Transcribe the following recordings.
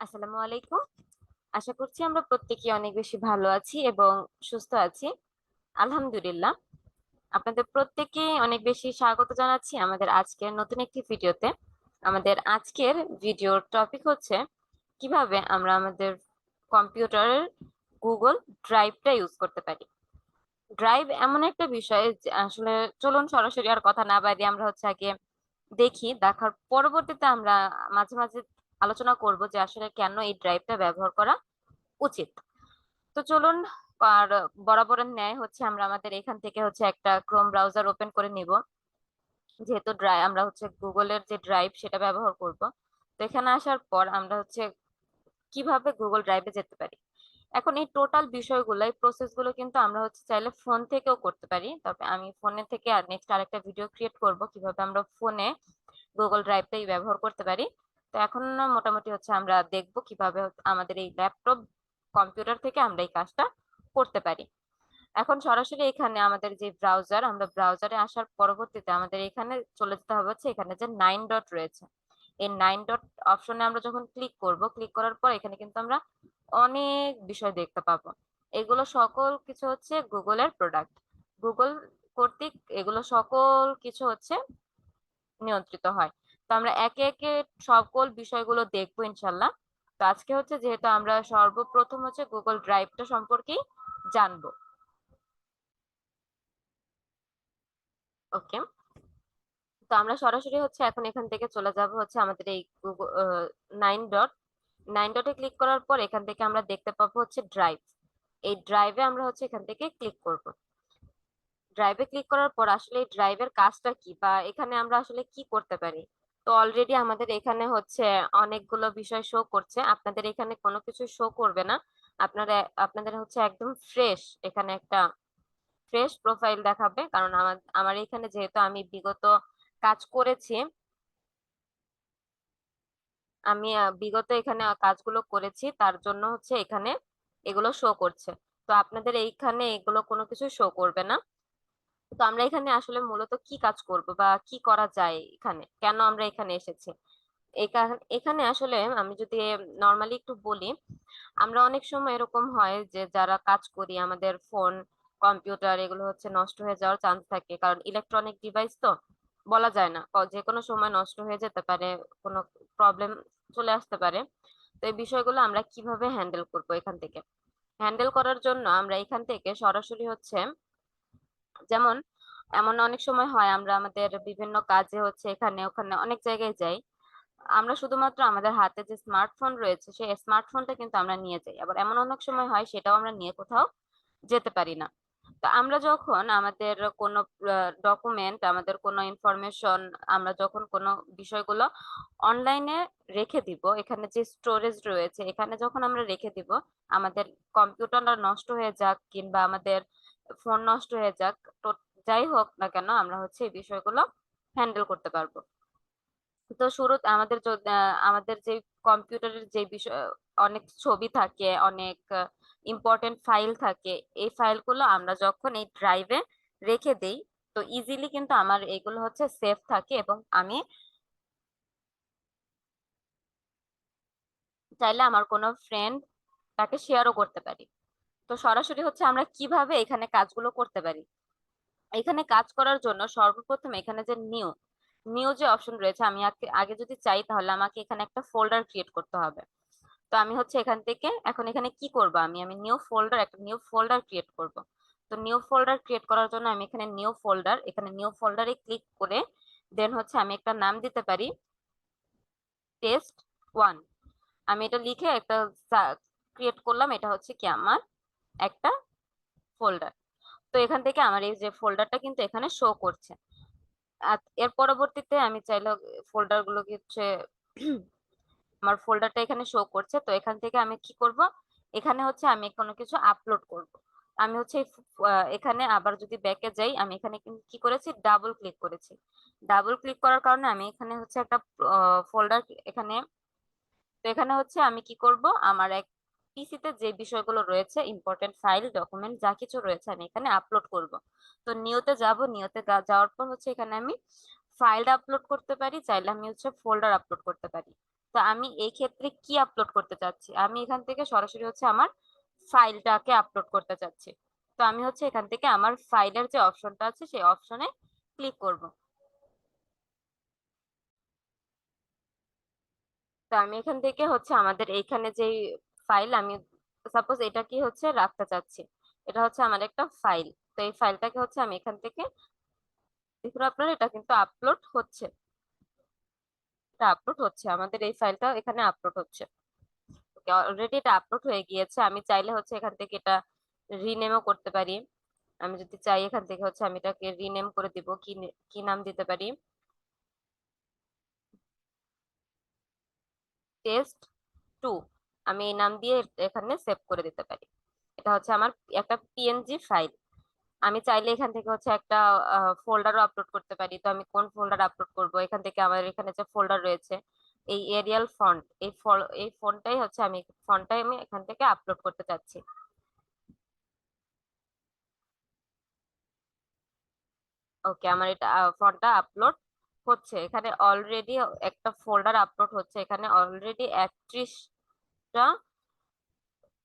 আসসালামু আলাইকুম। আশা করছি আমরা প্রত্যেকেই অনেক বেশি ভালো আছি এবং সুস্থ আছি। আলহামদুলিল্লাহ। আপনাদের প্রত্যেককে অনেক বেশি স্বাগত জানাচ্ছি আমাদের আজকের নতুন একটি ভিডিওতে। আমাদের আজকের ভিডিওর টপিক হচ্ছে কিভাবে আমরা আমাদের কম্পিউটারের গুগল ড্রাইভটা ইউজ করতে পারি। ড্রাইভ এমন একটা বিষয় যে আসলে চলুন সরাসরি আর কথা না বাড়িয়ে আমরা হচ্ছে আগে দেখার পরবর্তীতে আমরা মাঝে মাঝে আলোচনা করব যে আসলে কেন এই ড্রাইভটা ব্যবহার করা উচিত। তো চলুন, আর বরাবরের ন্যায় হচ্ছে আমরা আমাদের এখান থেকে হচ্ছে একটা ক্রোম ব্রাউজার ওপেন করে নিব, যেহেতু আমরা হচ্ছে গুগলের যে ড্রাইভ সেটা ব্যবহার করব। তো এখানে আসার পর আমরা হচ্ছে কিভাবে গুগল ড্রাইভে যেতে পারি। এখন এই টোটাল বিষয়গুলো, এই প্রসেস গুলো কিন্তু আমরা হচ্ছে চাইলে ফোন থেকেও করতে পারি, তবে আমি ফোনে থেকে আর নেক্সট আরেকটা ভিডিও ক্রিয়েট করব কিভাবে আমরা ফোনে গুগল ড্রাইভটাই ব্যবহার করতে পারি। তো এখন মোটামুটি হচ্ছে আমরা দেখব কিভাবে আমাদের এই ল্যাপটপ কম্পিউটার থেকে আমরা এই কাজটা করতে পারি। এখন সরাসরি এখানে আমাদের যে ব্রাউজার, আমরা ব্রাউজারে আসার পরবর্তীতে আমাদের এখানে চলে যেতে হবে হচ্ছে এখানে যে 9 ডট রয়েছে, এই 9 ডট অপশনে আমরা যখন ক্লিক করব, ক্লিক করার পর এখানে কিন্তু আমরা অনেক বিষয় দেখতে পাবো। এগুলো সকল কিছু হচ্ছে গুগলের প্রোডাক্ট। গুগল কর্তৃক এগুলো সকল কিছু হচ্ছে নিয়ন্ত্রিত হয়। তো আমরা একে একে সকল বিষয়গুলো দেখবো ইনশাল্লাহ। তো আজকে হচ্ছে যেহেতু আমরা সর্বপ্রথম হচ্ছে গুগল ড্রাইভটা সম্পর্কেই জানবো। ওকে। তো আমরা সরাসরি হচ্ছে এখন এখান থেকে চলে যাব হচ্ছে আমাদের এই গুগল 9 ডট। 9 ডটে ক্লিক করার পর এখান থেকে আমরা দেখতে পাবো হচ্ছে ড্রাইভ। এই ড্রাইভে আমরা হচ্ছে এখান থেকে ক্লিক করব। ড্রাইভে ক্লিক করার পর আসলে এই ড্রাইভের কাজটা কি বা এখানে আমরা আসলে কি করতে পারি। তো অলরেডি আমাদের এখানে হচ্ছে অনেকগুলো বিষয় শো করছে, আপনাদের এখানে কোনো কিছু শো করবে না। আপনারা আপনাদের হচ্ছে একদম ফ্রেশ, এখানে একটা ফ্রেশ প্রোফাইল দেখাবে, কারণ আমার আমার এখানে যেহেতু আমি বিগত কাজ করেছি, আমি বিগত এখানে কাজগুলো করেছি, তার জন্য হচ্ছে এখানে এগুলো শো করছে। তো আপনাদের এইখানে এগুলো কোনো কিছু শো করবে না। তো আমরা এখানে আসলে মূলত কি কাজ করব বা কি করা যায়, এখানে কেন আমরা এখানে এসেছি। এখানে আসলে আমি যদি নর্মালি একটু বলি, আমরা অনেক সময় এরকম হয় যে যারা কাজ করি আমাদের ফোন কম্পিউটার এগুলো হচ্ছে নষ্ট হয়ে যাওয়ার চান্স থাকে, কারণ ইলেকট্রনিক ডিভাইস তো বলা যায় না, যে কোনো সময় নষ্ট হয়ে যেতে পারে, কোনো প্রবলেম চলে আসতে পারে। তো এই বিষয়গুলো আমরা কিভাবে হ্যান্ডেল করব, এখান থেকে হ্যান্ডেল করার জন্য আমরা এখান থেকে সরাসরি হচ্ছে, যেমন এমন অনেক সময় হয় আমরা আমাদের বিভিন্ন কাজে হচ্ছে এখানে ওখানে অনেক জায়গায় যাই, আমরা শুধুমাত্র আমাদের হাতে যে স্মার্টফোন রয়েছে সেই স্মার্টফোনটা কিন্তু আমরা নিয়ে যাই, আবার এমন অনেক সময় হয় সেটাও আমরা নিয়ে কোথাও যেতে পারি না। তো আমরা যখন আমাদের কোনো ডকুমেন্ট, আমাদের কোনো ইনফরমেশন, আমরা যখন কোনো বিষয়গুলো অনলাইনে রেখে দিব, এখানে যে স্টোরেজ রয়েছে এখানে যখন আমরা রেখে দিব, আমাদের কম্পিউটারটা নষ্ট হয়ে যাক কিংবা আমাদের ফোন নষ্ট হয়ে যাক, তো যাই হোক না কেন আমরা হচ্ছে এই বিষয়গুলো হ্যান্ডেল করতে পারবো। তো শুরুতে আমাদের যে কম্পিউটারের যে বিষয়, অনেক ছবি থাকে, অনেক ইম্পর্টেন্ট ফাইল থাকে, এই ফাইলগুলো আমরা যখন এই ড্রাইভে রেখে দেই, তো ইজিলি কিন্তু আমার এগুলো হচ্ছে সেফ থাকে এবং আমি চাইলে আমার কোনো ফ্রেন্ড তাকে শেয়ারও করতে পারি। তো সরাসরি হচ্ছে আমরা কিভাবে এখানে কাজগুলো করতে পারি। এখানে কাজ করার জন্য সর্বপ্রথম এখানে যে নিউ নিউ যে অপশন রয়েছে, আমি আগে আগে যদি চাই তাহলে আমাকে এখানে একটা ফোল্ডার ক্রিয়েট করতে হবে। তো আমি হচ্ছে এখান থেকে এখন এখানে কি করব, আমি আমি একটা নিউ ফোল্ডার ক্রিয়েট করব। তো নিউ ফোল্ডার ক্রিয়েট করার জন্য আমি এখানে নিউ ফোল্ডারে ক্লিক করে দেন হচ্ছে আমি একটা নাম দিতে পারি টেস্ট 1। আমি এটা লিখে একটা ক্রিয়েট করলাম, এটা হচ্ছে কি আমার একটা ফোল্ডার। তো এখান থেকে আমার এই যে ফোল্ডারটা কিন্তু এখানে শো করছে। আর এর পরবর্তীতে আমি চাইলে ফোল্ডার গুলো হচ্ছে আমার ফোল্ডারটা এখানে শো করছে, তো এখান থেকে আমি কি করব, এখানে হচ্ছে আমি কোনো কিছু আপলোড করব। আমি হচ্ছে এখানে আবার যদি ব্যাকে যাই, আমি এখানে কিন্তু কি করেছি, ডাবল ক্লিক করেছি। ডাবল ক্লিক করার কারণে আমি এখানে হচ্ছে একটা ফোল্ডার এখানে, তো এখানে হচ্ছে আমি কি করব, আমার এক পিসিতে যে বিষয়গুলো রয়েছে, ইম্পর্টেন্ট ফাইল ডকুমেন্ট যা কিছু রয়েছে আমি এখানে আপলোড করব। তো নিউতে যাব, নিউতে যাওয়ার পর হচ্ছে এখানে আমি ফাইল আপলোড করতে পারি, চাইলে আমি হচ্ছে ফোল্ডার আপলোড করতে পারি। তো আমি এই ক্ষেত্রে কি আপলোড করতে চাচ্ছি, আমি এখান থেকে সরাসরি হচ্ছে আমার ফাইলটাকে আপলোড করতে চাচ্ছি। তো আমি হচ্ছে এখান থেকে আমার ফাইলের যে অপশনটা আছে সেই অপশনে ক্লিক করব। তো আমি এখান থেকে হচ্ছে আমাদের এইখানে যে ফাইল, আমি সাপোজ এটা কি হচ্ছে রাখতে চাচ্ছি, এটা হচ্ছে আমার একটা ফাইল। তো এই ফাইলটাকে হচ্ছে আমি এখান থেকে, দেখুন আপনারা এটা কিন্তু আপলোড হচ্ছে, এটা আপলোড হচ্ছে, আমাদের এই ফাইলটা এখানে আপলোড হচ্ছে। অলরেডি এটা আপলোড হয়ে গিয়েছে। আমি চাইলে হচ্ছে এখান থেকে এটা রিনেমও করতে পারি। আমি যদি চাই এখান থেকে হচ্ছে আমি এটাকে রিনেম করে দিব, কি কি নাম দিতে পারি, টেস্ট 2, আমি এই নাম দিয়ে এখানে সেভ করে দিতে পারি। এটা হচ্ছে আমার একটা পিএনজি ফাইল। আমি চাইলে এখান থেকে হচ্ছে একটা ফোল্ডারও আপলোড করতে পারি। তো আমি কোন ফোল্ডার আপলোড করব, এখান থেকে আমার এখানে যে ফোল্ডার রয়েছে এই এরিয়াল ফন্ট, এই ফন্টটাই হচ্ছে আমি ফন্টটাই আমি এখান থেকে আপলোড করতে চাচ্ছি। ওকে, আমার এটা ফন্টটা আপলোড হচ্ছে, এখানে অলরেডি একটা ফোল্ডার আপলোড হচ্ছে, এখানে অলরেডি 31টা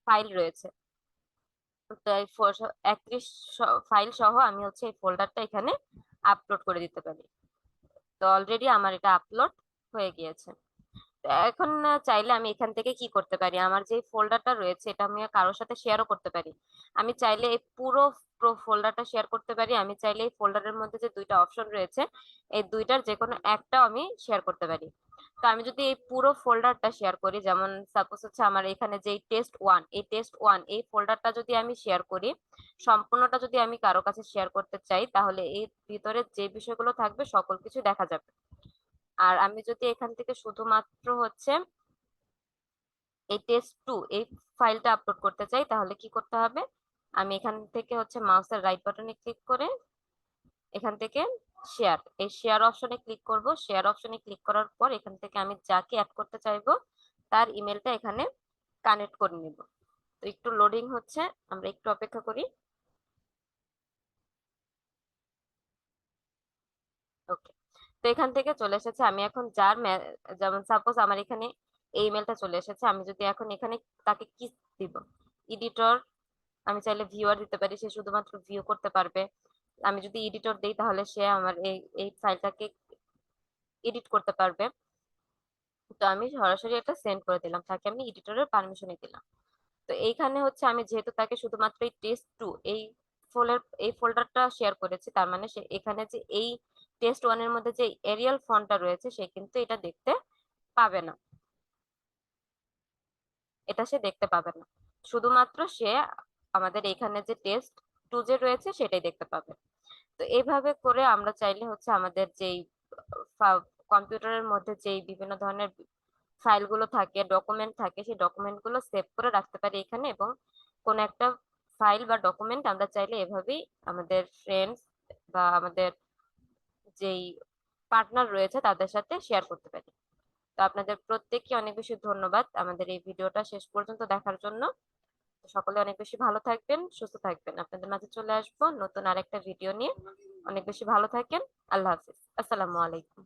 ফাইল রয়েছে। তো এই 31 ফাইল সহ আমি হচ্ছে এই ফোল্ডারটা এখানে আপলোড করে দিতে পারি। তো অলরেডি আমার এটা আপলোড হয়ে গিয়েছে। তো এখন চাইলে আমি এখান থেকে কি করতে পারি, আমার যে ফোল্ডারটা রয়েছে এটা আমি কারোর সাথে শেয়ারও করতে পারি। আমি চাইলে এই পুরো ফোল্ডারটা শেয়ার করতে পারি, আমি চাইলে এই ফোল্ডারের মধ্যে যে দুইটা অপশন রয়েছে এই দুইটার যে কোনো একটা আমি শেয়ার করতে পারি। তো আমি যদি এই পুরো ফোল্ডারটা শেয়ার করি, যেমন সাপোজ হচ্ছে আমার এখানে যে টেস্ট 1, এই টেস্ট 1 এই ফোল্ডারটা যদি আমি শেয়ার করি, সম্পূর্ণটা যদি আমি কারো কাছে শেয়ার করতে চাই, তাহলে এই ভিতরে যে বিষয়গুলো থাকবে সকল কিছু দেখা যাবে। আর আমি যদি এখান থেকে শুধুমাত্র হচ্ছে এই টেস্ট 2 এই ফাইলটা আপলোড করতে চাই, তাহলে কি করতে হবে, আমি এখান থেকে হচ্ছে মাউসের রাইট বাটনে ক্লিক করে এখান থেকে শেয়ার, এই শেয়ার অপশনে ক্লিক করব। শেয়ার অপশনে ক্লিক করার পর এখান থেকে আমি যাকে অ্যাড করতে চাইবো তার ইমেলটা এখানে কানেক্ট করে নিব। তো একটু লোডিং হচ্ছে, আমরা একটু অপেক্ষা করি। ওকে, তো এখান থেকে চলে এসেছে। আমি এখন যেমন সাপোজ আমার এখানে এই ইমেলটা চলে এসেছে, আমি যদি এখন এখানে তাকে কি দিব, এডিটর, আমি চাইলে ভিউয়ার দিতে পারি, সে শুধুমাত্র ভিউ করতে পারবে। আমি যদি এডিটর দেই তাহলে সে আমার এই এই ফাইলটাকে এডিট করতে পারবে। তো আমি সরাসরি এটা সেন্ড করে দিলাম, তাকে আমি এডিটরের পারমিশনই দিলাম। তো এইখানে হচ্ছে আমি যেহেতু তাকে শুধুমাত্র এই টেস্ট 2 এই ফোল্ডারটা শেয়ার করেছি, তার মানে সে এখানে যে এই টেস্ট 1 এর মধ্যে যে এরিয়াল ফন্টটা রয়েছে সে কিন্তু এটা দেখতে পাবে না, এটা সে দেখতে পাবে না। শুধুমাত্র সে আমাদের এখানে যে টেস্ট 2 যে রয়েছে সেটাই দেখতে পাবে। তো এইভাবে করে আমরা চাইলে হচ্ছে আমাদের যেই কম্পিউটারের মধ্যে যেই বিভিন্ন ধরনের ফাইলগুলো থাকে, ডকুমেন্ট থাকে, সেই ডকুমেন্ট গুলো সেভ করে রাখতে পারি এখানে, এবং কোন একটা ফাইল বা ডকুমেন্ট আমরা চাইলে এভাবেই আমাদের ফ্রেন্ডস বা আমাদের যেই পার্টনার রয়েছে তাদের সাথে শেয়ার করতে পারি। তো আপনাদের প্রত্যেককে অনেক বেশি ধন্যবাদ আমাদের এই ভিডিওটা শেষ পর্যন্ত দেখার জন্য। সকলে অনেক বেশি ভালো থাকবেন, সুস্থ থাকবেন। আপনাদের মাঝে চলে আসবো নতুন আরেকটা ভিডিও নিয়ে। অনেক বেশি ভালো থাকেন। আল্লাহ হাফিজ, আসসালামু আলাইকুম।